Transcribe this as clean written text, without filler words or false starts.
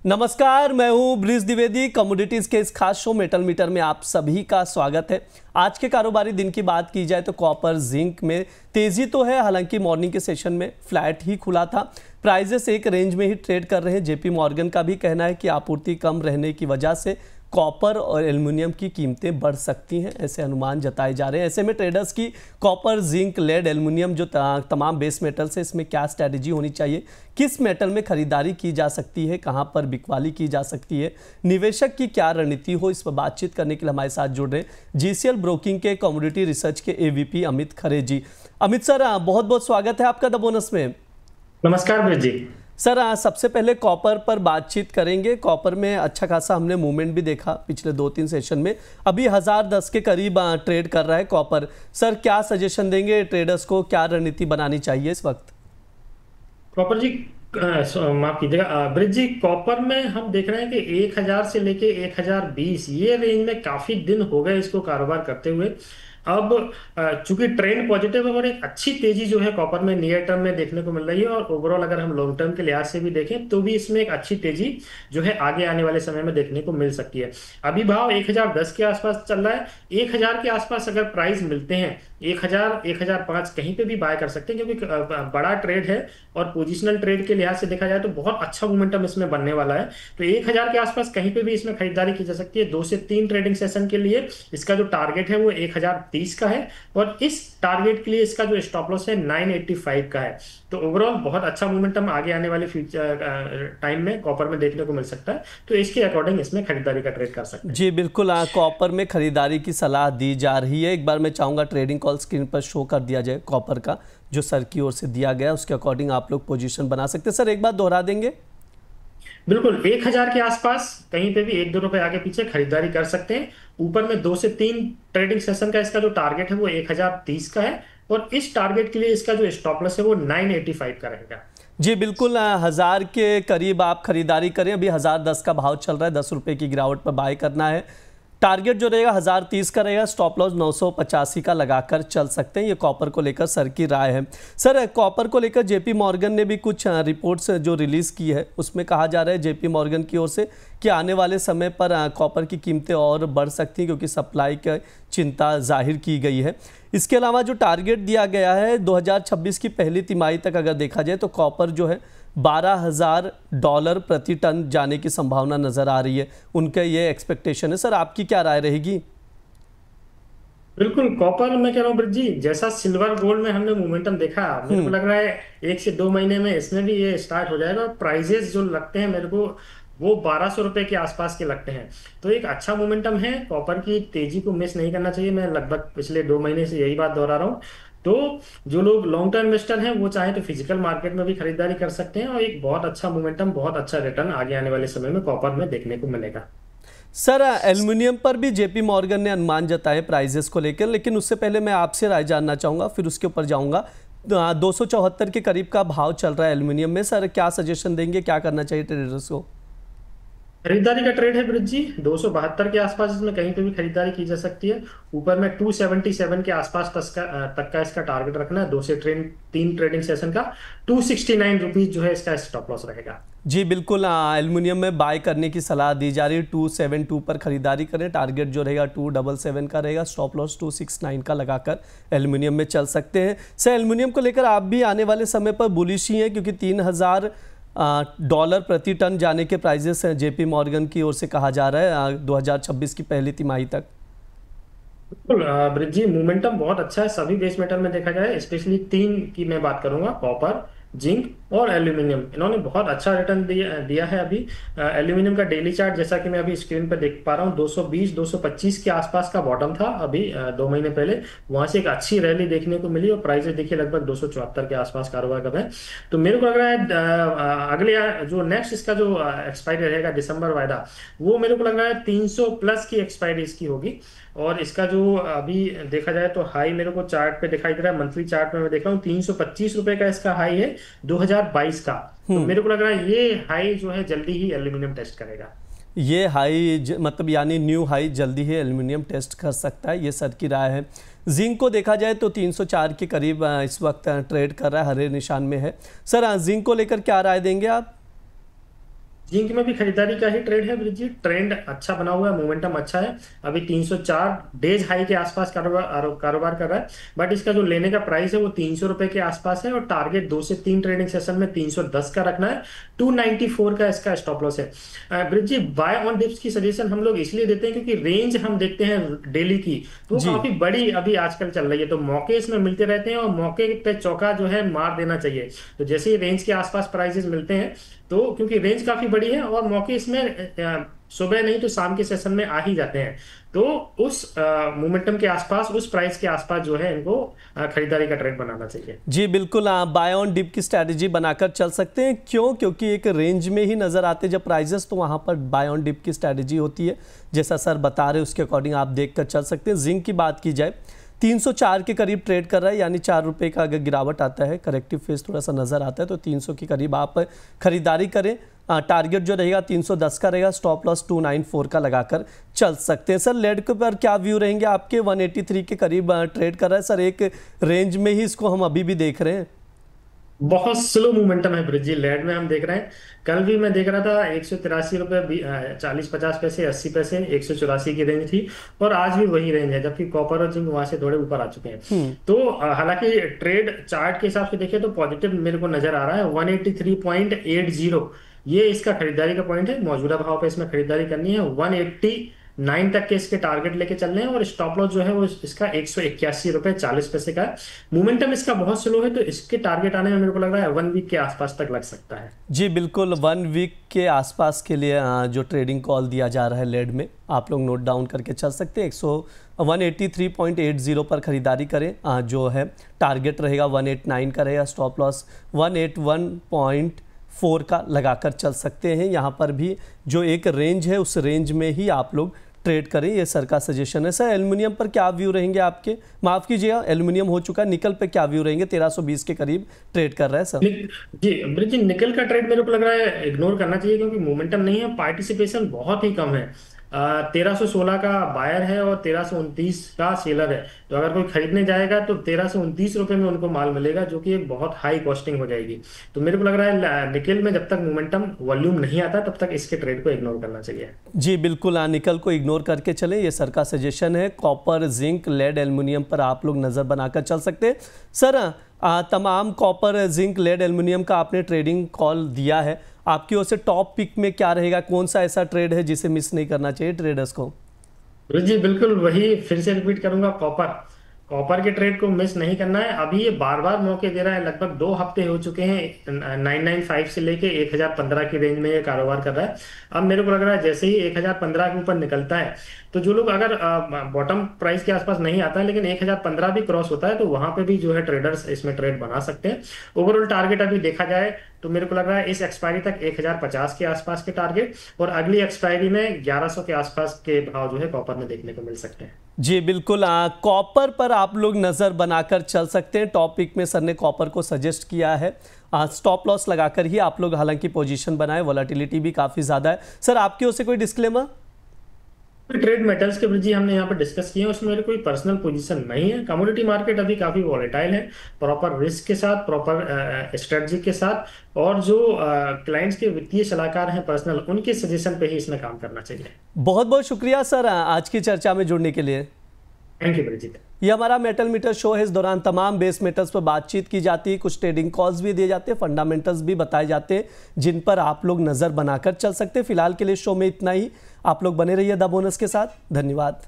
नमस्कार, मैं हूं ब्रिज द्विवेदी। कमोडिटीज के इस खास शो मेटल मीटर में आप सभी का स्वागत है। आज के कारोबारी दिन की बात की जाए तो कॉपर जिंक में तेजी तो है, हालांकि मॉर्निंग के सेशन में फ्लैट ही खुला था। प्राइजेस एक रेंज में ही ट्रेड कर रहे हैं। जेपी मॉर्गन का भी कहना है कि आपूर्ति कम रहने की वजह से कॉपर और एल्युमिनियम की कीमतें बढ़ सकती हैं, ऐसे अनुमान जताए जा रहे हैं। ऐसे में ट्रेडर्स की कॉपर, जिंक, लेड, एल्युमिनियम जो तमाम बेस मेटल्स है, इसमें क्या स्ट्रैटेजी होनी चाहिए, किस मेटल में खरीदारी की जा सकती है, कहां पर बिकवाली की जा सकती है, निवेशक की क्या रणनीति हो, इस पर बातचीत करने के लिए हमारे साथ जुड़ रहे जीसीएल ब्रोकिंग के कमोडिटी रिसर्च के एवीपी अमित खरे जी। अमित सर, बहुत बहुत स्वागत है आपका द बोनस में। नमस्कार ब्रिज जी। सर, सबसे पहले कॉपर पर बातचीत करेंगे। कॉपर में अच्छा खासा हमने मूवमेंट भी देखा पिछले 2-3 सेशन में। अभी 1010 के करीब ट्रेड कर रहा है कॉपर। सर, क्या सजेशन देंगे ट्रेडर्स को, क्या रणनीति बनानी चाहिए इस वक्त? कॉपर जी, माफ कीजिएगा ब्रिज जी, कॉपर में हम देख रहे हैं कि 1000 से लेके 1020 ये रेंज में काफी दिन हो गए इसको कारोबार करते हुए। अब चूंकि ट्रेंड पॉजिटिव है और एक अच्छी तेजी जो है कॉपर में नियर टर्म में देखने को मिल रही है, और ओवरऑल अगर हम लॉन्ग टर्म के लिहाज से भी देखें तो भी इसमें एक अच्छी तेजी जो है आगे आने वाले समय में देखने को मिल सकती है। अभी भाव 1010 के आसपास चल रहा है। 1000 के आसपास अगर प्राइस मिलते हैं, 1000 1005 कहीं पे भी बाय कर सकते हैं, क्योंकि बड़ा ट्रेड है और पोजिशनल ट्रेड के लिहाज से देखा जाए तो बहुत अच्छा मोमेंटम इसमें बनने वाला है। तो 1000 के आसपास कहीं पे भी इसमें खरीदारी की जा सकती है। 2 से 3 ट्रेडिंग सेशन के लिए इसका जो टारगेट है वो 1030 का है, और इस टारगेट के लिए इसका जो स्टॉप लॉस है 985 का है। तो ओवरऑल बहुत अच्छा मोमेंटम आगे आने वाले फ्यूचर टाइम में कॉपर में देखने को मिल सकता है। तो इसके अकॉर्डिंग इसमें खरीदारी का ट्रेड कर सकते हैं। जी बिल्कुल, कॉपर में खरीदारी की सलाह दी जा रही है। एक बार मैं चाहूंगा ट्रेडिंग कॉल स्क्रीन पर शो कर दिया जाए कॉपर का, जो सर की ओर से दिया गया, उसके अकॉर्डिंग आप लोग पोजीशन बना सकते हैं। सर, एक बार दोहरा देंगे? बिल्कुल, 1000 के आसपास कहीं पे भी 1-2 रुपए आगे पीछे खरीदारी कर सकते हैं। ऊपर में 2 से 3 ट्रेडिंग सेशन का इसका जो टारगेट है वो 1030 का है, और इस टारगेट के लिए इसका जो स्टॉप लॉस है वो 985 का रहेगा। जी बिल्कुल, 1000 के करीब आप खरीदारी करें। अभी 1010 का भाव चल रहा है, 10 रुपये की गिरावट पर बाय करना है। टारगेट जो रहेगा 1030 का रहेगा, स्टॉप लॉस 985 का लगाकर चल सकते हैं। ये कॉपर को लेकर सर की राय है। सर, कॉपर को लेकर जेपी मॉर्गन ने भी कुछ रिपोर्ट्स जो रिलीज़ की है, उसमें कहा जा रहा है जेपी मॉर्गन की ओर से कि आने वाले समय पर कॉपर की कीमतें और बढ़ सकती हैं, क्योंकि सप्लाई की चिंता जाहिर की गई है। इसके अलावा जो टारगेट दिया गया है 2026 की पहली तिमाही तक अगर देखा जाए तो कॉपर जो है $12,000 प्रति टन जाने की संभावना नजर आ रही है। उनका ये एक्सपेक्टेशन है। सर, आपकी क्या राय रहेगी? बिल्कुल, कॉपर मैं कह रहा हूँ ब्रिज जी, जैसा सिल्वर गोल्ड में हमने मोमेंटम देखा, मेरे को लग रहा है 1 से 2 महीने में इसमें भी ये स्टार्ट हो जाएगा। और प्राइजेस जो लगते हैं मेरे को वो 1200 रुपए के आसपास के लगते हैं। तो एक अच्छा मोमेंटम है, कॉपर की तेजी को मिस नहीं करना चाहिए। मैं लगभग पिछले 2 महीने से यही बात दोहरा रहा हूँ। तो जो लोग लॉन्ग टर्म इन्वेस्टर हैं वो चाहे तो फिजिकल मार्केट में भी खरीदारी कर सकते हैं, और एक बहुत अच्छा मोमेंटम, बहुत अच्छा रिटर्न आगे आने वाले समय में कॉपर में देखने को मिलेगा। सर, एल्युमिनियम पर भी जेपी मॉर्गन ने अनुमान जताए प्राइजेस को लेकर, लेकिन उससे पहले मैं आपसे राय जानना चाहूँगा, फिर उसके ऊपर जाऊँगा। 274 के करीब का भाव चल रहा है एल्युमिनियम में। सर, क्या सजेशन देंगे, क्या करना चाहिए ट्रेडर्स को? खरीदारी का ट्रेड है ब्रिज जी, 272 के आसपास इसमें कहीं पे भी खरीदारी की जा सकती है। ऊपर में 277 के आसपास तक का इसका टारगेट रखना है। 2 से 3 ट्रेडिंग सेशन का 269 रुपीज जो है इसका स्टॉप लॉस रहेगा। जी बिल्कुल, एल्युमिनियम में बाय करने की सलाह दी जा रही है। 272 पर खरीदारी करें। टारगेट जो रहेगा 277 का रहेगा, स्टॉप लॉस 269 का लगाकर एल्युमिनियम में चल सकते हैं। सर, एल्युमिनियम को लेकर आप भी आने वाले समय पर बुलिश ही हैं, क्योंकि $3000 प्रति टन जाने के प्राइजेस हैं जेपी मॉर्गन की ओर से कहा जा रहा है 2026 की पहली तिमाही तक। बिल्कुल ब्रिज जी, मोमेंटम बहुत अच्छा है सभी बेस मेटल में देखा जाए। स्पेशली 3 की मैं बात करूंगा, कॉपर, जिंक और एल्यूमिनियम। इन्होंने बहुत अच्छा रिटर्न दिया है। अभी एल्यूमिनियम का डेली चार्ट जैसा कि मैं अभी स्क्रीन पर देख पा रहा हूँ, 220-225 के आसपास का बॉटम था अभी 2 महीने पहले। वहां से एक अच्छी रैली देखने को मिली, और प्राइस देखिए लगभग 274 के आसपास कारोबार कर रहे हैं। तो मेरे को लग रहा है अगले जो नेक्स्ट इसका जो एक्सपायरी रहेगा दिसंबर वायदा, वो मेरे को लग रहा है 300 प्लस की एक्सपायरी इसकी होगी। और इसका जो अभी देखा जाए तो हाई मेरे को चार्ट पे दिखाई दे रहा है, मंथली चार्ट में मैं देख रहा हूँ 325 रुपए का इसका हाई है 2022 का। तो मेरे को लग रहा है ये हाई जो है जल्दी ही एल्यूमिनियम टेस्ट करेगा। ये हाई मतलब यानी न्यू हाई जल्दी ही एल्युमिनियम टेस्ट कर सकता है, ये सर की राय है। जिंक को देखा जाए तो 304 के करीब इस वक्त ट्रेड कर रहा है, हरे निशान में है। सर, जिंक को लेकर क्या राय देंगे आप? जिंक में भी खरीदारी का ही ट्रेड है ब्रिज जी। ट्रेंड अच्छा बना हुआ है, मोमेंटम अच्छा है। अभी 304 डेज हाई के आसपास कारोबार कर रहा है। बट इसका जो लेने का प्राइस है वो 300 रुपए के आसपास है, और टारगेट 2 से 3 ट्रेडिंग सेशन में 310 का रखना है। 294 का इसका स्टॉप लॉस है। Brij ji, buy on dips की सजेशन हम लोग इसलिए देते हैं क्योंकि रेंज हम देखते हैं डेली की, तो वो जी काफी बड़ी अभी आजकल चल रही है। तो मौके इसमें मिलते रहते हैं, और मौके पे चौका जो है मार देना चाहिए। तो जैसे ही रेंज के आसपास प्राइसेस मिलते हैं, तो क्योंकि रेंज काफी बड़ी है और मौके इसमें सुबह नहीं तो शाम के सेशन में आ ही जाते हैं, तो उस मोमेंटम के आसपास, उस प्राइस के आसपास जो है इनको खरीदारी का ट्रेड बनाना चाहिए। जी बिल्कुल, आप बाय ऑन डिप की स्ट्रैटेजी बनाकर चल सकते हैं। क्यों? क्योंकि एक रेंज में ही नज़र आते जब प्राइजेस, तो वहाँ पर बाय ऑन डिप की स्ट्रैटेजी होती है। जैसा सर बता रहे उसके अकॉर्डिंग आप देख कर चल सकते हैं। जिंक की बात की जाए 304 के करीब ट्रेड कर रहा है, यानी 4 रुपये का अगर गिरावट आता है, करेक्टिव फेस थोड़ा सा नज़र आता है, तो 300 के करीब आप खरीदारी करें। टारगेट जो रहेगा 310 का रहेगा, स्टॉप लॉस 294 का लगाकर चल सकते हैं। सर लेड के पर क्या व्यू रहेंगे आपके? 183 के करीब ट्रेड कर रहा है सर, एक रेंज में ही इसको हम अभी भी देख रहे हैं। बहुत स्लो मोमेंटम है ब्रिज जी, लेड में हम देख रहे हैं। कल भी मैं देख रहा था 183 रुपये 40-50 पैसे 80 पैसे 184 की रेंज थी, और आज भी वही रेंज है, जबकि कॉपर और जिंक वहां से थोड़े ऊपर आ चुके हैं। तो हालांकि ट्रेड चार्ट के हिसाब से देखें तो पॉजिटिव मेरे को नजर आ रहा है। 183.80 ये इसका खरीदारी का पॉइंट है। मौजूदा भाव पे इसमें खरीदारी करनी है। 189 तक के इसके टारगेट लेके चल रहे हैं, और स्टॉप लॉस जो है वो इसका 181 रुपये 40 पैसे का है। मोमेंटम इसका बहुत स्लो है, तो इसके टारगेट आने में मेरे को लग रहा है 1 वीक के आसपास तक लग सकता है। जी बिल्कुल, 1 वीक के आसपास के लिए जो ट्रेडिंग कॉल दिया जा रहा है लेड में, आप लोग नोट डाउन करके चल सकते हैं। 183.80 पर खरीदारी करें। जो है टारगेट रहेगा 189 का रहेगा, स्टॉप लॉस 181.4 का लगाकर चल सकते हैं। यहाँ पर भी जो एक रेंज है उस रेंज में ही आप लोग ट्रेड करें, ये सर का सजेशन है। सर एल्युमिनियम पर क्या व्यू रहेंगे आपके? माफ़ कीजिएगा, एल्युमिनियम हो चुका, निकल पे क्या व्यू रहेंगे? 1320 के करीब ट्रेड कर रहा है सर। जी ब्रिज जी, निकल का ट्रेड मेरे को लग रहा है इग्नोर करना चाहिए, क्योंकि मोमेंटम नहीं है, पार्टिसिपेशन बहुत ही कम है। 1316 का बायर है और 1329 का सेलर है। तो अगर कोई खरीदने जाएगा तो 1329 रुपये में उनको माल मिलेगा, जो कि एक बहुत हाई कॉस्टिंग हो जाएगी। तो मेरे को लग रहा है निकल में जब तक मोमेंटम वॉल्यूम नहीं आता तब तक इसके ट्रेड को इग्नोर करना चाहिए। जी बिल्कुल, निकल को इग्नोर करके चले, ये सर का सजेशन है। कॉपर, जिंक, लेड, एल्युमिनियम पर आप लोग नज़र बनाकर चल सकते हैं। सर तमाम कॉपर, जिंक, लेड, एल्युमिनियम का आपने ट्रेडिंग कॉल दिया है, आपकी ओर से टॉप पिक में क्या रहेगा? कौन सा ऐसा ट्रेड है जिसे मिस नहीं करना चाहिए ट्रेडर्स को? जी बिल्कुल, वही फिर से रिपीट करूंगा, कॉपर। कॉपर के ट्रेड को मिस नहीं करना है। अभी ये बार बार मौके दे रहा है, लगभग 2 हफ्ते हो चुके हैं 995 से लेके 1015 की रेंज में ये कारोबार कर रहा है। अब मेरे को लग रहा है जैसे ही 1015 के ऊपर निकलता है, तो जो लोग अगर बॉटम प्राइस के आसपास नहीं आता है लेकिन 1015 भी क्रॉस होता है, तो वहां पे भी जो है ट्रेडर्स इसमें ट्रेड बना सकते हैं। ओवरऑल टारगेट अभी देखा जाए तो मेरे को लग रहा है इस एक्सपायरी तक 1050 के आसपास के टारगेट, और अगली एक्सपायरी में 1100 के आसपास के भाव जो है कॉपर में देखने को मिल सकते हैं। जी बिल्कुल, कॉपर पर आप लोग नज़र बनाकर चल सकते हैं। टॉपिक में सर ने कॉपर को सजेस्ट किया है, स्टॉप लॉस लगाकर ही आप लोग हालांकि पोजीशन बनाए। वोलेटिलिटी भी काफ़ी ज़्यादा है। सर आपकी ओर से कोई डिस्क्लेमर? ट्रेड मेटल्स के ब्रिज जी हमने यहाँ पर डिस्कस किए हैं, उसमें मेरे कोई पर्सनल पोजीशन नहीं है। कमोडिटी मार्केट अभी काफी वॉलेटाइल है, प्रॉपर रिस्क के साथ, प्रॉपर स्ट्रेटजी के साथ, और जो क्लाइंट्स के वित्तीय सलाहकार हैं पर्सनल, उनके सजेशन पे ही इसमें काम करना चाहिए। बहुत बहुत शुक्रिया सर आज की चर्चा में जुड़ने के लिए। थैंक यू ब्रिज जी। ये हमारा मेटल मीटर शो है। इस दौरान तमाम बेस मेटल्स पर बातचीत की जाती है, कुछ ट्रेडिंग कॉल्स भी दिए जाते हैं, फंडामेंटल्स भी बताए जाते हैं, जिन पर आप लोग नज़र बनाकर चल सकते हैं। फिलहाल के लिए शो में इतना ही। आप लोग बने रहिए द बोनस के साथ। धन्यवाद।